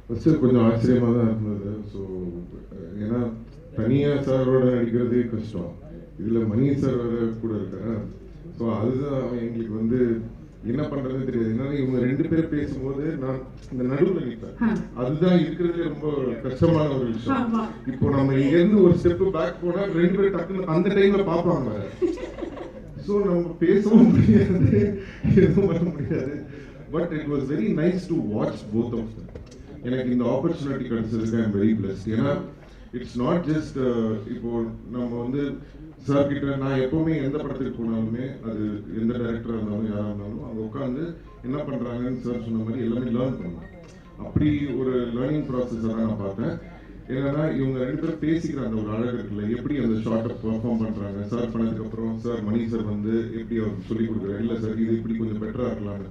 First கொஞ்சம் ஆச்சரியமாக தான் இருந்தது. ஸோ ஏன்னா தனியாக சாரோட நடிக்கிறதே கஷ்டம், இதில் மணி சார் வேறு கூட இருக்காரு. ஸோ அதுதான் எங்களுக்கு வந்து என்ன பண்ணுறதுன்னு தெரியாது. ஏன்னா இவங்க 2 பேர் பேசும்போது நான் இந்த நடுவில் நிற்பேன். அதுதான் இருக்கிறதுலே ரொம்ப கஷ்டமான ஒரு விஷயம். இப்போ நம்ம இங்கேருந்து ஒரு ஸ்டெப்பு பேக் போனால் 2 பேர் டக்குன்னு அந்த டைமில் பார்ப்பாங்க. ஸோ நம்ம பேசவும் முடியாது, எதுவும் பண்ண முடியாது. But it was very nice to watch both of them. எனக்கு இந்த ஆப்பர்ச்சுனிட்டி கிடைச்சதுக்கு ஐ எம் வெரி பிளஸ்ட். ஏன்னா இட்ஸ் நாட் ஜஸ்ட் இப்போ நம்ம வந்து சார் கிட்ட நான் எப்பவுமே எந்த படத்துக்கு போனாலுமே அது எந்த டைரக்டராக இருந்தாலும் யாராக இருந்தாலும் அவங்க உட்காந்து என்ன பண்ணுறாங்கன்னு சார் சொன்ன மாதிரி எல்லாமே லேர்ன் பண்ணுவேன். அப்படி ஒரு லேர்னிங் ப்ராசஸை தான் நான் பார்த்தேன். என்னன்னா இவங்க 2 பேரும் பேசிக்கிற அந்த ஒரு அழகு இருக்குல்ல, எப்படி அந்த ஷார்ட்டை பெர்ஃபார்ம் பண்ணுறாங்க. சார் பண்ணதுக்கப்புறம் சார் மணி சார் வந்து எப்படி அவருக்கு சொல்லிக் கொடுக்குறாரு, இல்லை சார் இது இப்படி கொஞ்சம் பெட்டராக இருக்கலாம்னு.